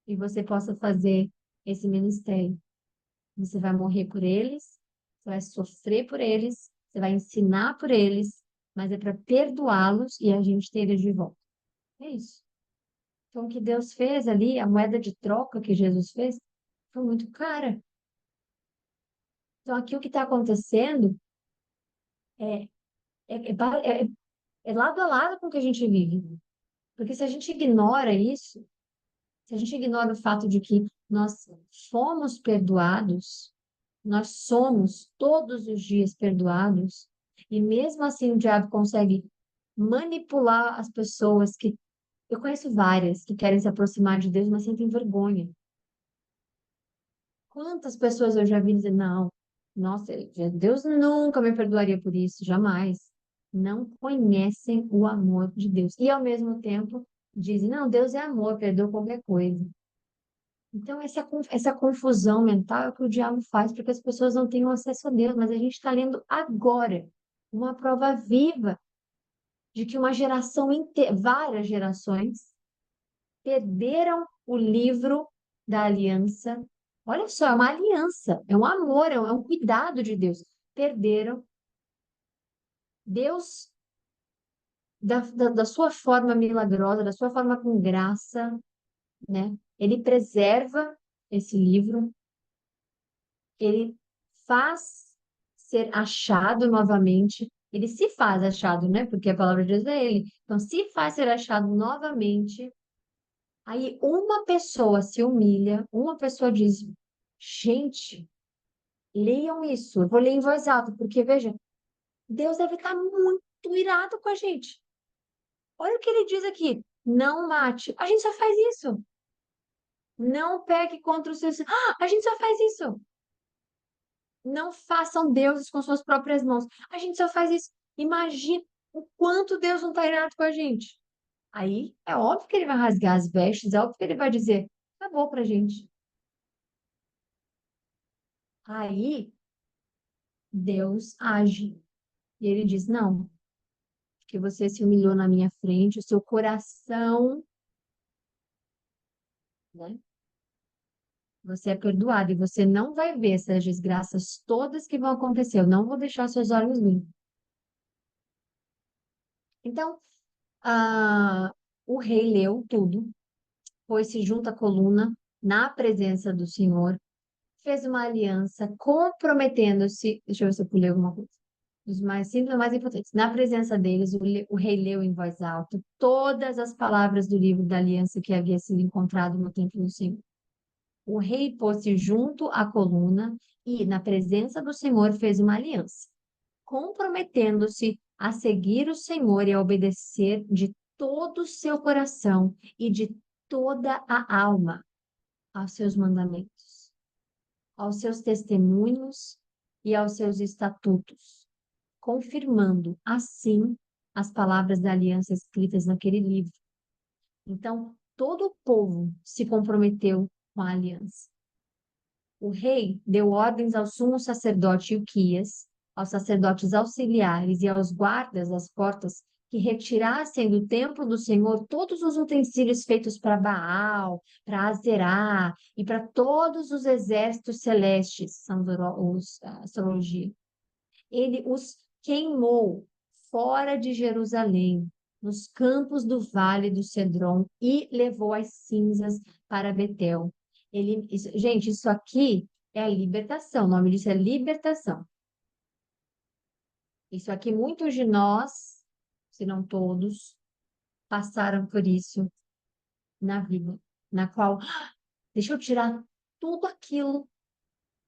e você possa fazer esse ministério. Você vai morrer por eles, você vai sofrer por eles, você vai ensinar por eles, mas é para perdoá-los e a gente ter eles de volta. É isso. Então, o que Deus fez ali, a moeda de troca que Jesus fez, foi muito cara. Então, aqui o que está acontecendo é, é lado a lado com o que a gente vive. Porque se a gente ignora isso, se a gente ignora o fato de que nós fomos perdoados, nós somos todos os dias perdoados, e mesmo assim o diabo consegue manipular as pessoas que. Eu conheço várias que querem se aproximar de Deus, mas sentem vergonha. Quantas pessoas eu já vi dizer, não, nossa, Deus nunca me perdoaria por isso, jamais. Não conhecem o amor de Deus. E ao mesmo tempo dizem, não, Deus é amor, perdoa qualquer coisa. Então, essa confusão mental é o que o diabo faz para que as pessoas não tenham acesso a Deus. Mas a gente está lendo agora uma prova viva de que uma geração inteira, várias gerações, perderam o livro da aliança. Olha só, é uma aliança, é um amor, é um cuidado de Deus. Perderam. Deus, da sua forma milagrosa, da sua forma com graça, né? Ele preserva esse livro, ele faz ser achado novamente. Ele se faz achado, né? Porque a palavra de Deus é ele. Então, se faz ser achado novamente. Aí uma pessoa se humilha, uma pessoa diz: gente, leiam isso. Eu vou ler em voz alta, porque veja, Deus deve estar muito irado com a gente. Olha o que ele diz aqui: não mate. A gente só faz isso. Não peque contra os seus. A gente só faz isso. Não façam deuses com suas próprias mãos. A gente só faz isso. Imagina o quanto Deus não está irado com a gente. Aí é óbvio que ele vai rasgar as vestes, é óbvio que ele vai dizer: acabou pra gente. Aí Deus age. E ele diz: não, porque você se humilhou na minha frente, o seu coração, né? Você é perdoado e você não vai ver essas desgraças todas que vão acontecer. Eu não vou deixar seus olhos limpos. Então, ah, o rei leu tudo, pôs-se junto à coluna, na presença do Senhor, fez uma aliança, comprometendo-se. Deixa eu ver se eu pulei alguma coisa. Os mais simples, mais importantes. Na presença deles, o rei leu em voz alta todas as palavras do livro da aliança que havia sido encontrado no templo do Senhor. O rei pôs-se junto à coluna e, na presença do Senhor, fez uma aliança, comprometendo-se a seguir o Senhor e a obedecer de todo o seu coração e de toda a alma aos seus mandamentos, aos seus testemunhos e aos seus estatutos, confirmando assim as palavras da aliança escritas naquele livro. Então, todo o povo se comprometeu com a aliança. O rei deu ordens ao sumo sacerdote Ilquias, aos sacerdotes auxiliares e aos guardas das portas que retirassem do templo do Senhor todos os utensílios feitos para Baal, para Azerá e para todos os exércitos celestes, são a astrologia. Ele os queimou fora de Jerusalém, nos campos do vale do Cedron, e levou as cinzas para Betel. Gente, isso aqui é a libertação. O nome disso é libertação. Isso aqui, muitos de nós, se não todos, passaram por isso na vida, na qual, deixa eu tirar tudo aquilo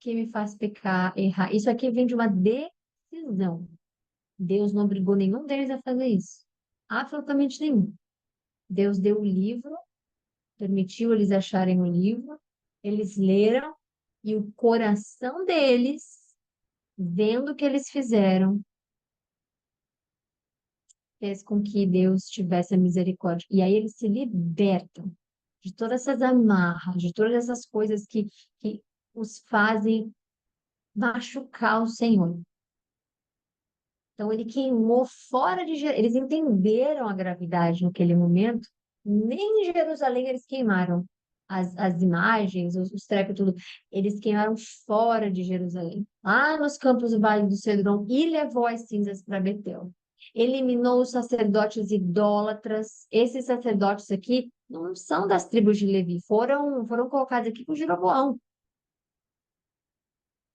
que me faz pecar, errar. Isso aqui vem de uma decisão. Deus não obrigou nenhum deles a fazer isso. Absolutamente nenhum. Deus deu o livro, permitiu eles acharem o livro, eles leram e o coração deles, vendo o que eles fizeram, fez com que Deus tivesse a misericórdia. E aí eles se libertam de todas essas amarras, de todas essas coisas que os fazem machucar o Senhor. Então ele queimou fora de Jerusalém. Eles entenderam a gravidade naquele momento. Nem em Jerusalém eles queimaram as imagens, os trecos, tudo. Eles queimaram fora de Jerusalém, lá nos campos do Vale do Cedron, e levou as cinzas para Betel. Eliminou os sacerdotes idólatras. Esses sacerdotes aqui não são das tribos de Levi, foram colocados aqui por Jeroboão.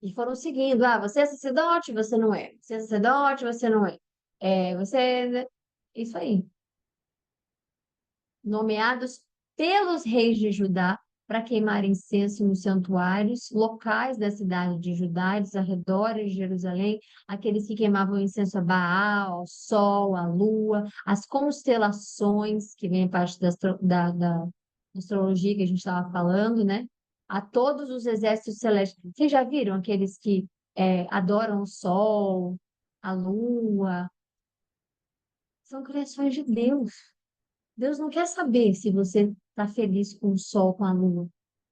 E foram seguindo, você é sacerdote, você não é. Você é sacerdote, você não é. Você... Isso aí. Nomeados pelos reis de Judá para queimar incenso nos santuários locais da cidade de Judá, dos arredores de Jerusalém, aqueles que queimavam incenso a Baal, ao sol, à lua, as constelações, que vem parte da astrologia que a gente estava falando, né? A todos os exércitos celestes. Vocês já viram aqueles que adoram o sol, a lua? São criações de Deus. Deus não quer saber se você está feliz com o sol, com a lua.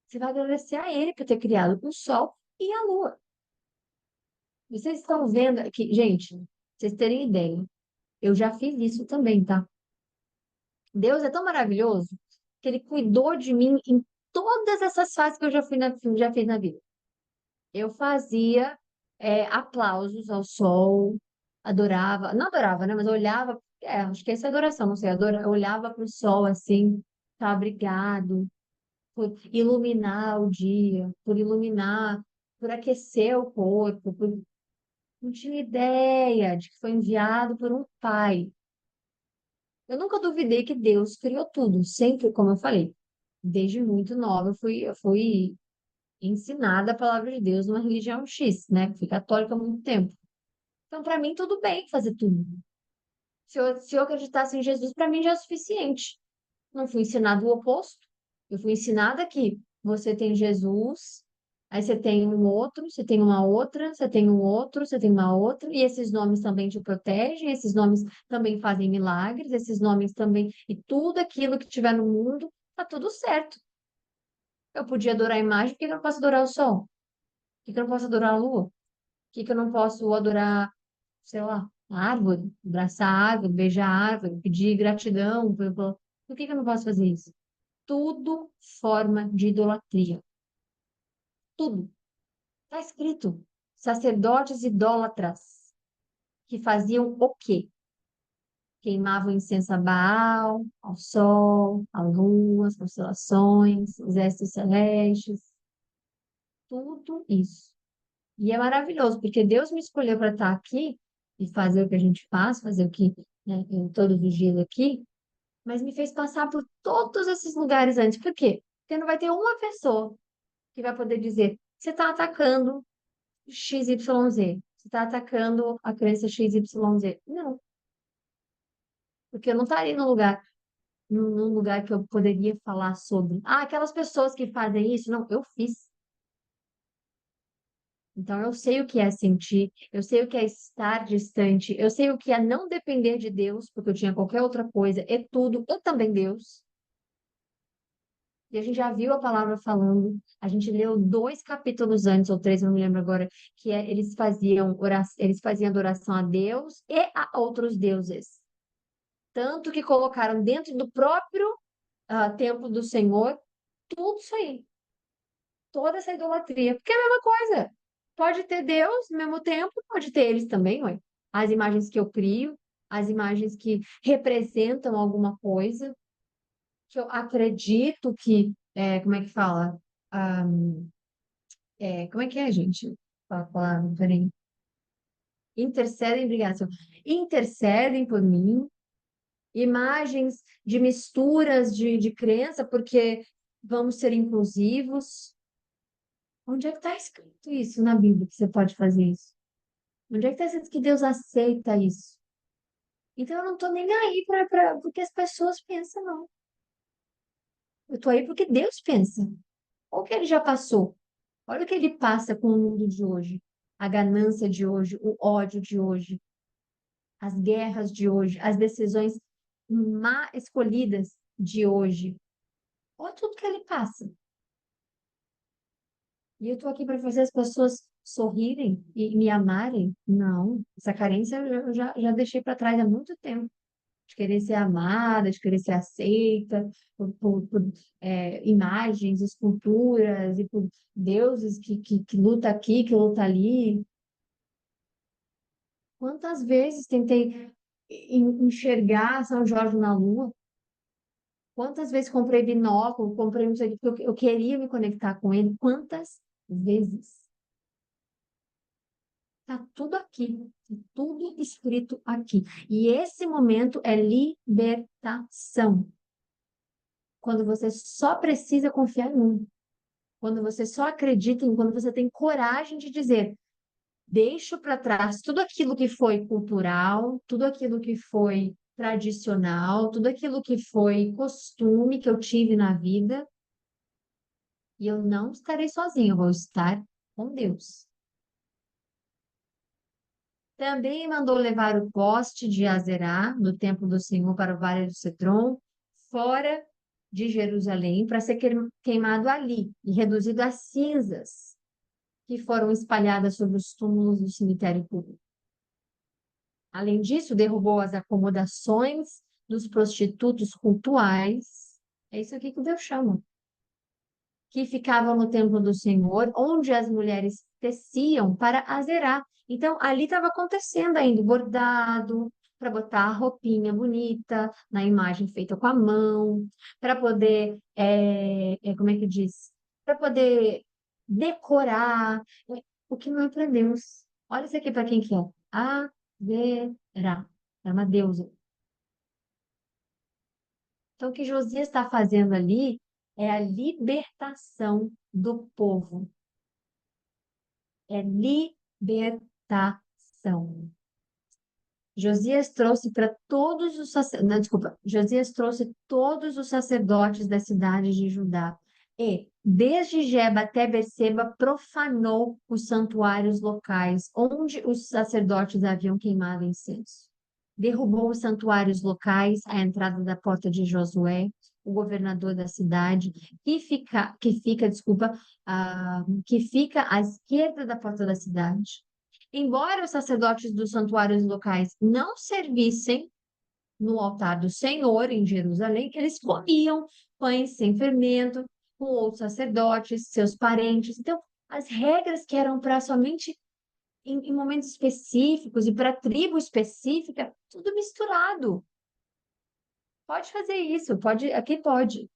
Você vai agradecer a Ele por ter criado o sol e a lua. Vocês estão vendo aqui, gente, pra vocês terem ideia, eu já fiz isso também, tá? Deus é tão maravilhoso que Ele cuidou de mim em todas essas fases que eu já fiz na vida. Eu fazia aplausos ao sol, adorava, não adorava, né? Mas eu olhava, acho que essa é adoração, não sei, eu olhava para o sol assim, tá, obrigado por iluminar o dia, por iluminar, por aquecer o corpo, não tinha ideia de que foi enviado por um pai. Eu nunca duvidei que Deus criou tudo, sempre, como eu falei, desde muito nova eu fui ensinada a palavra de Deus numa religião X, né? Fui católica há muito tempo. Então, para mim, tudo bem fazer tudo. Se eu acreditasse em Jesus, para mim já é suficiente. Não fui ensinado o oposto. Eu fui ensinada que você tem Jesus, aí você tem um outro, você tem uma outra, você tem um outro, você tem uma outra, e esses nomes também te protegem, esses nomes também fazem milagres, esses nomes também, e tudo aquilo que tiver no mundo, tá tudo certo. Eu podia adorar a imagem, por que que eu não posso adorar o sol? Por que que eu não posso adorar a lua? Por que que eu não posso adorar, sei lá, a árvore, abraçar a árvore, beijar a árvore, pedir gratidão? Por que que eu não posso fazer isso? Tudo forma de idolatria. Tudo. Está escrito. Sacerdotes idólatras que faziam o quê? Queimavam incenso a Baal, ao sol, à lua, às constelações, exércitos celestes, tudo isso. E é maravilhoso, porque Deus me escolheu para estar aqui e fazer o que a gente faz, fazer o que, né, em todos os dias aqui, mas me fez passar por todos esses lugares antes. Por quê? Porque não vai ter uma pessoa que vai poder dizer: você está atacando XYZ, você está atacando a crença XYZ. Não, porque eu não estaria num lugar que eu poderia falar sobre. Aquelas pessoas que fazem isso, não, eu fiz. Então eu sei o que é sentir, eu sei o que é estar distante, eu sei o que é não depender de Deus, porque eu tinha qualquer outra coisa, é tudo, eu também Deus. E a gente já viu a palavra falando, a gente leu 2 capítulos antes, ou 3, eu não me lembro agora, que eles faziam adoração a Deus e a outros deuses. Tanto que colocaram dentro do próprio templo do Senhor tudo isso aí, toda essa idolatria. Porque é a mesma coisa. Pode ter Deus no mesmo tempo, pode ter eles também, ué. As imagens que eu crio, as imagens que representam alguma coisa, que eu acredito que, como é que fala? Ah, como é que é, gente? Fala a palavra, peraí. Intercedem, obrigada, senhor. Intercedem por mim, imagens de misturas de crença, porque vamos ser inclusivos. Onde é que está escrito isso na Bíblia, que você pode fazer isso? Onde é que está escrito que Deus aceita isso? Então eu não estou nem aí para o que as pessoas pensam, não. Eu estou aí porque Deus pensa. Olha o que ele já passou. Olha o que ele passa com o mundo de hoje. A ganância de hoje, o ódio de hoje, as guerras de hoje, as decisões má escolhidas de hoje. Olha tudo que ele passa. E eu estou aqui para fazer as pessoas sorrirem e me amarem? Não, essa carência eu já deixei para trás há muito tempo. De querer ser amada, de querer ser aceita por imagens, esculturas e por deuses que luta aqui, que luta ali. Quantas vezes tentei enxergar São Jorge na Lua? Quantas vezes comprei binóculo, comprei não sei o que, porque eu queria me conectar com ele? Quantas vezes? Está tudo aqui, tá tudo escrito aqui. E esse momento é libertação. Quando você só precisa confiar em um. Quando você só acredita em, quando você tem coragem de dizer, deixo para trás tudo aquilo que foi cultural, tudo aquilo que foi tradicional, tudo aquilo que foi costume que eu tive na vida, e eu não estarei sozinho, eu vou estar com Deus. Também mandou levar o poste de Azerá, do templo do Senhor, para o vale do Cedron, fora de Jerusalém, para ser queimado ali e reduzido a cinzas que foram espalhadas sobre os túmulos do cemitério público. Além disso, derrubou as acomodações dos prostitutos cultuais. É isso aqui que Deus chama. Que ficavam no templo do Senhor, onde as mulheres teciam para azerar. Então, ali estava acontecendo ainda o bordado, para botar a roupinha bonita na imagem feita com a mão, para poder, como é que diz? Para poder decorar, o que não é para Deus. Olha isso aqui para quem que é. Azerá. É uma deusa. Então, o que Josias está fazendo ali é a libertação do povo. É libertação. Josias trouxe para todos os sacerdotes, desculpa, Josias trouxe todos os sacerdotes da cidade de Judá e, desde Geba até Berseba, profanou os santuários locais, onde os sacerdotes haviam queimado incenso. Derrubou os santuários locais à entrada da porta de Josué, o governador da cidade, que fica à esquerda da porta da cidade. Embora os sacerdotes dos santuários locais não servissem no altar do Senhor em Jerusalém, eles comiam pães sem fermento com outros sacerdotes, seus parentes. Então, as regras que eram para somente em momentos específicos e para tribo específica, tudo misturado. Pode fazer isso, pode, aqui pode.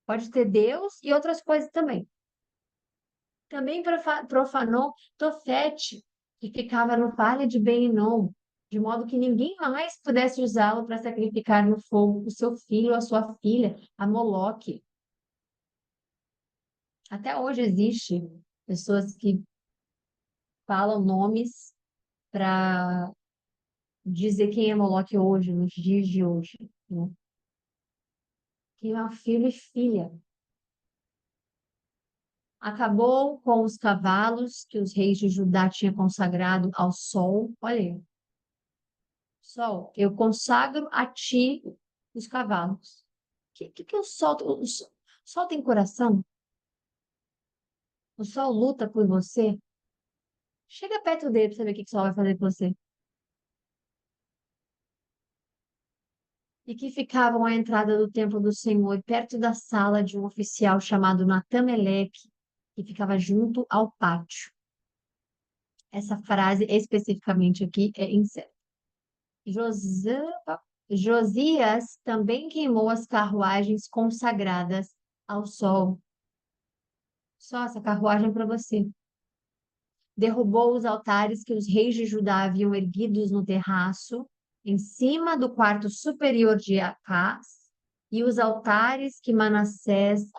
Pode ter Deus e outras coisas também. Também profanou Tofete, que ficava no vale de Ben-Hinom, de modo que ninguém mais pudesse usá-lo para sacrificar no fogo o seu filho ou a sua filha, a Moloque. Até hoje existe pessoas que falam nomes para dizer quem é Moloque hoje, nos dias de hoje, né? Quem é filho e filha. Acabou com os cavalos que os reis de Judá tinham consagrado ao sol. Olha aí, sol, eu consagro a ti os cavalos. Que o sol, o sol tem coração? O sol luta por você? Chega perto dele para saber o que o sol vai fazer por você. E que ficavam à entrada do templo do Senhor, perto da sala de um oficial chamado Natameleque, que ficava junto ao pátio. Essa frase especificamente aqui é incerta. Josias também queimou as carruagens consagradas ao sol. Só essa carruagem para você. Derrubou os altares que os reis de Judá haviam erguidos no terraço, em cima do quarto superior de Acás, e os altares que Manassés,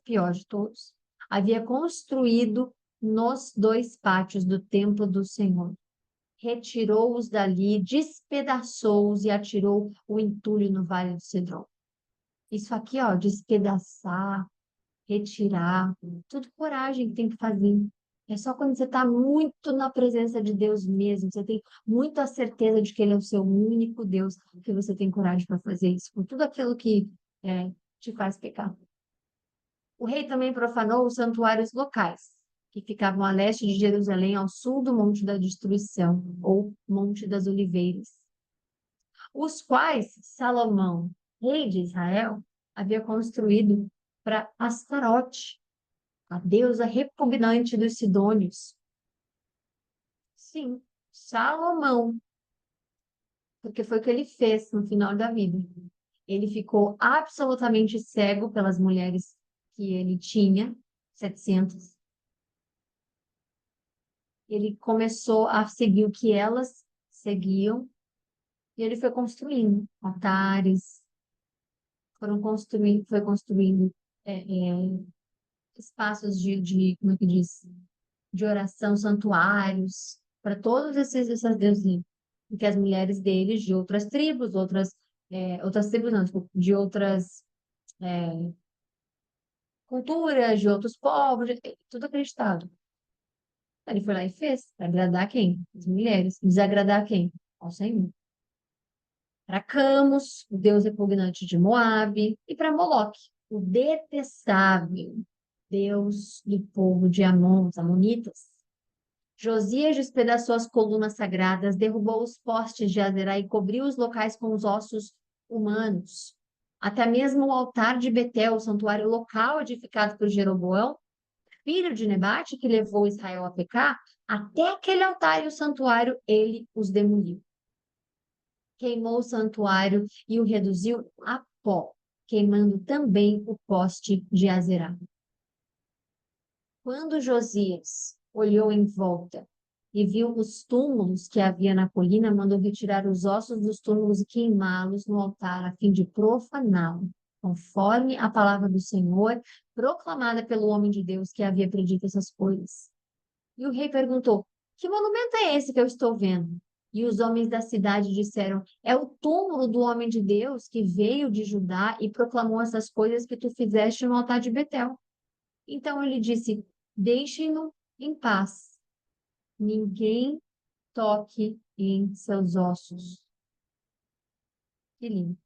pior de todos, havia construído nos dois pátios do templo do Senhor. Retirou-os dali, despedaçou-os e atirou o entulho no vale do Cedron. Isso aqui, ó, despedaçar, retirar, tudo coragem que tem que fazer. É só quando você está muito na presença de Deus mesmo, você tem muita certeza de que Ele é o seu único Deus, que você tem coragem para fazer isso, com tudo aquilo que te faz pecar. O rei também profanou os santuários locais, que ficavam a leste de Jerusalém, ao sul do Monte da Destruição, ou Monte das Oliveiras, os quais Salomão, rei de Israel, havia construído para Astarote, a deusa repugnante dos Sidônios. Sim, Salomão, porque foi o que ele fez no final da vida. Ele ficou absolutamente cego pelas mulheres que ele tinha, 700. ele começou a seguir o que elas seguiam, e ele foi construindo altares, foi construindo é, é, espaços como é que diz, de oração, santuários, para todos essas deuses, que as mulheres deles, de outras tribos, outras tribos não, desculpa, de outras culturas, de outros povos, tudo acreditado. Ele foi lá e fez, para agradar quem? As mulheres. Desagradar quem? Ao Senhor. Para Camus, o deus repugnante de Moabe, e para Moloque, o detestável deus do povo de Amon, os Amonitas. Josias despedaçou as colunas sagradas, derrubou os postes de Azerá e cobriu os locais com os ossos humanos. Até mesmo o altar de Betel, o santuário local edificado por Jeroboão, filho de Nebate, que levou Israel a pecar, até aquele altar e o santuário ele os demoliu. Queimou o santuário e o reduziu a pó, queimando também o poste de Azerá. Quando Josias olhou em volta e viu os túmulos que havia na colina, mandou retirar os ossos dos túmulos e queimá-los no altar, a fim de profaná-lo, conforme a palavra do Senhor, proclamada pelo homem de Deus que havia predito essas coisas. E o rei perguntou: Que monumento é esse que eu estou vendo? E os homens da cidade disseram: É o túmulo do homem de Deus que veio de Judá e proclamou essas coisas que tu fizeste no altar de Betel. Então ele disse: Deixem-no em paz. Ninguém toque em seus ossos. Que lindo.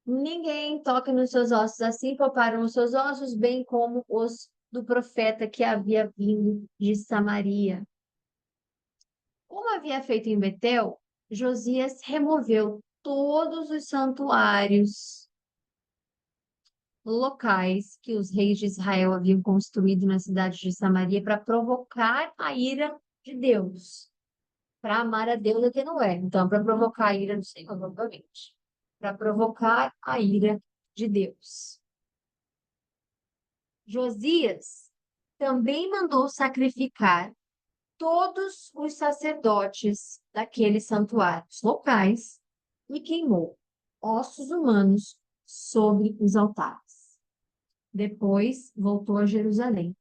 Ninguém toque nos seus ossos. Assim pouparam os seus ossos, bem como os do profeta que havia vindo de Samaria. Como havia feito em Betel, Josias removeu todos os santuários locais que os reis de Israel haviam construído na cidade de Samaria para provocar a ira de Deus. Para amar a Deus é que não é. Então, para provocar a ira do Senhor, obviamente. Para provocar a ira de Deus. Josias também mandou sacrificar todos os sacerdotes daqueles santuários locais e queimou ossos humanos sobre os altares. Depois voltou a Jerusalém.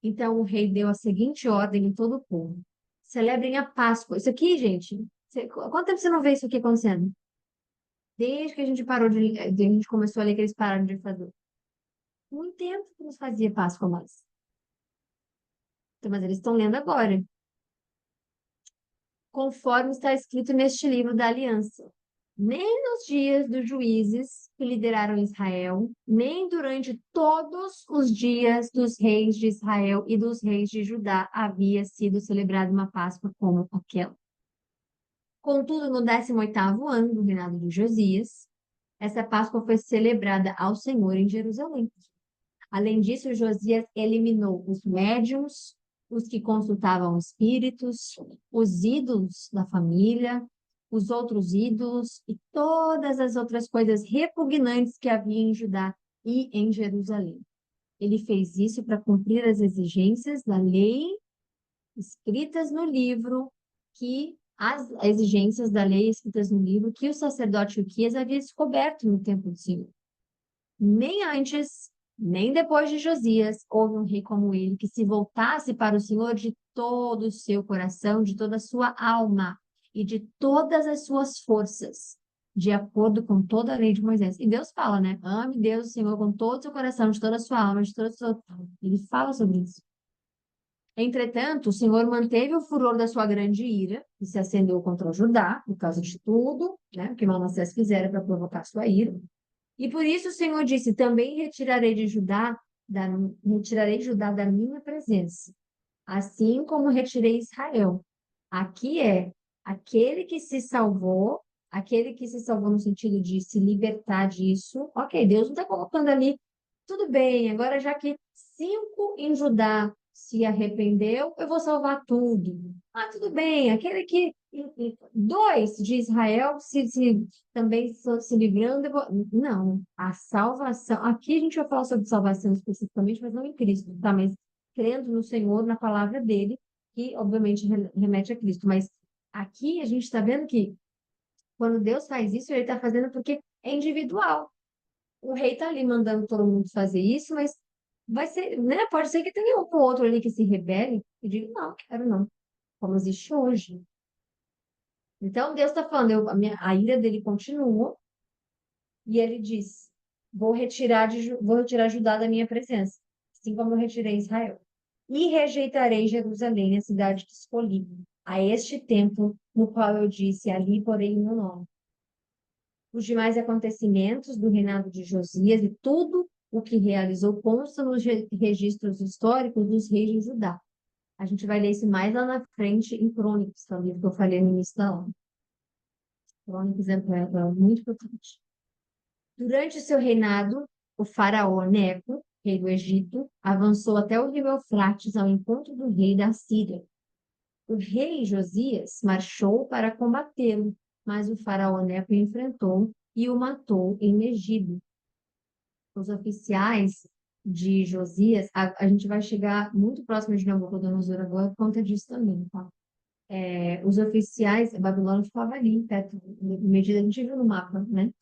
Então o rei deu a seguinte ordem em todo o povo: celebrem a Páscoa. Isso aqui, gente, quanto tempo você não vê isso aqui acontecendo? Desde que a gente a gente começou a ler que eles pararam de fazer. Muito tempo que não se fazia Páscoa mais. Então, mas eles estão lendo agora, conforme está escrito neste livro da aliança. Nem nos dias dos juízes que lideraram Israel, nem durante todos os dias dos reis de Israel e dos reis de Judá havia sido celebrada uma Páscoa como aquela. Contudo, no 18º ano do reinado de Josias, essa Páscoa foi celebrada ao Senhor em Jerusalém. Além disso, Josias eliminou os médiuns, os que consultavam espíritos, os ídolos da família, os outros ídolos e todas as outras coisas repugnantes que havia em Judá e em Jerusalém. Ele fez isso para cumprir as exigências da lei escritas no livro as exigências da lei escritas no livro que o sacerdote Uquias havia descoberto no templo do Senhor. Nem antes, nem depois de Josias, houve um rei como ele que se voltasse para o Senhor de todo o seu coração, de toda a sua alma e de todas as suas forças, de acordo com toda a lei de Moisés. E Deus fala, né? Ame Deus, o Senhor, com todo o seu coração, de toda a sua alma, de toda a sua... Ele fala sobre isso. Entretanto, o Senhor manteve o furor da sua grande ira e se acendeu contra Judá, por causa de tudo, né, que Manassés fizera para provocar sua ira. E por isso o Senhor disse: também retirarei Judá da minha presença, assim como retirei Israel. Aqui é aquele que se salvou no sentido de se libertar disso. Ok, Deus não está colocando ali, tudo bem, agora já que 5 em Judá se arrependeu, eu vou salvar tudo. Ah, tudo bem, aquele que 2 de Israel também se livrando. Não, a salvação. Aqui a gente vai falar sobre salvação especificamente, mas não em Cristo, tá? Mas crendo no Senhor, na palavra dele, que obviamente remete a Cristo. Mas aqui a gente está vendo que quando Deus faz isso, ele está fazendo porque é individual. O rei está ali mandando todo mundo fazer isso, mas vai ser, né? Pode ser que tenha um ou outro ali que se rebele e diga, não, quero não, como existe hoje. Então Deus está falando, a ira dele continua, e ele diz, vou retirar Judá da minha presença, assim como eu retirei Israel. E rejeitarei Jerusalém, a cidade que escolhi, a este templo no qual eu disse, ali porei o meu nome. Os demais acontecimentos do reinado de Josias e tudo o que realizou consta nos registros históricos dos reis de Judá. A gente vai ler isso mais lá na frente em Crônicas, que é o livro que eu falei no início da aula. Crônicas é muito importante. Durante o seu reinado, o faraó Neco, rei do Egito, avançou até o rio Eufrates ao encontro do rei da Síria. O rei Josias marchou para combatê-lo, mas o faraó Neco o enfrentou e o matou em Megido. Os oficiais de Josias, a gente vai chegar muito próximo de Nabucodonosor agora por conta disso também, tá? Os oficiais, a Babilônia ficava ali, perto, medida a gente viu no mapa, né?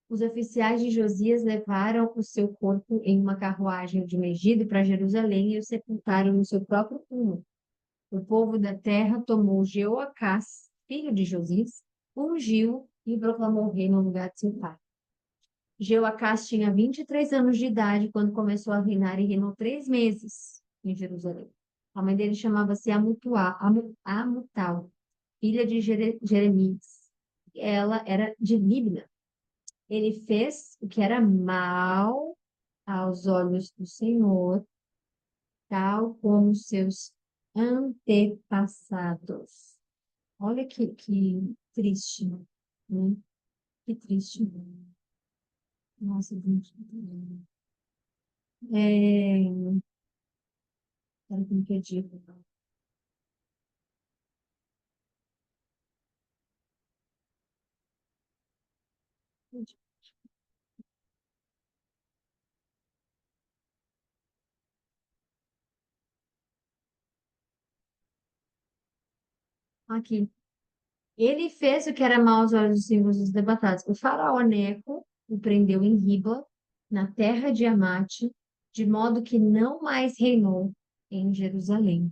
Os oficiais de Josias levaram o seu corpo em uma carruagem de Megido para Jerusalém e o sepultaram no seu próprio túmulo. O povo da terra tomou Jeoacás, filho de Josias, ungiu e proclamou rei no lugar de seu pai. Jeoacás tinha 23 anos de idade quando começou a reinar e reinou 3 meses em Jerusalém. A mãe dele chamava-se Amutal, filha de Jeremias. Ela era de Libna. Ele fez o que era mal aos olhos do Senhor, tal como seus antepassados. Olha que triste, né? Que triste. Nossa, gente. Era como que eu digo? Aqui. Ele fez o que era mal aos olhos dos filhos dos debatados. O faraó Neco o prendeu em Ribla, na terra de Amate, de modo que não mais reinou em Jerusalém.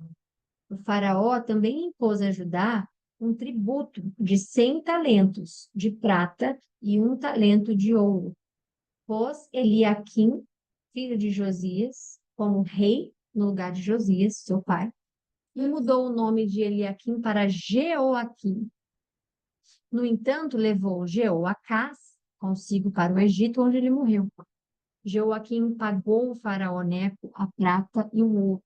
O faraó também impôs a Judá um tributo de 100 talentos de prata e 1 talento de ouro. Pôs Eliaquim, filho de Josias, como rei no lugar de Josias, seu pai, e mudou o nome de Eliaquim para Jeoaquim. No entanto, levou Jeoacás consigo para o Egito, onde ele morreu. Jeoaquim pagou o faraó Neco a prata e o ouro.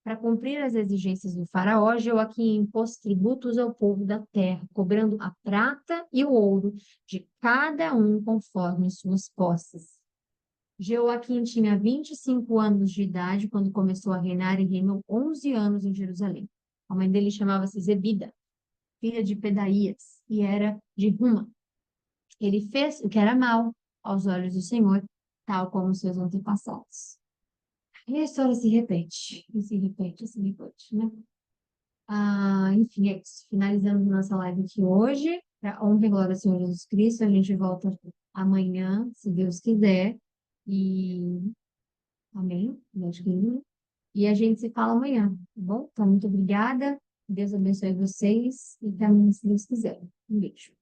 Para cumprir as exigências do faraó, Joaquim impôs tributos ao povo da terra, cobrando a prata e o ouro de cada um conforme suas posses. Joaquim tinha 25 anos de idade quando começou a reinar e reinou 11 anos em Jerusalém. A mãe dele chamava-se Zebida, filha de Pedaías, e era de Ruma. Ele fez o que era mal aos olhos do Senhor, tal como seus antepassados. E a história se repete, e se repete, né? Enfim, é isso. Finalizamos nossa live aqui hoje. Para honra e glória ao Senhor Jesus Cristo. A gente volta amanhã, se Deus quiser. E amém. Deus querido. E a gente se fala amanhã, tá bom? Então, muito obrigada. Deus abençoe vocês. E até amanhã, se Deus quiser. Um beijo.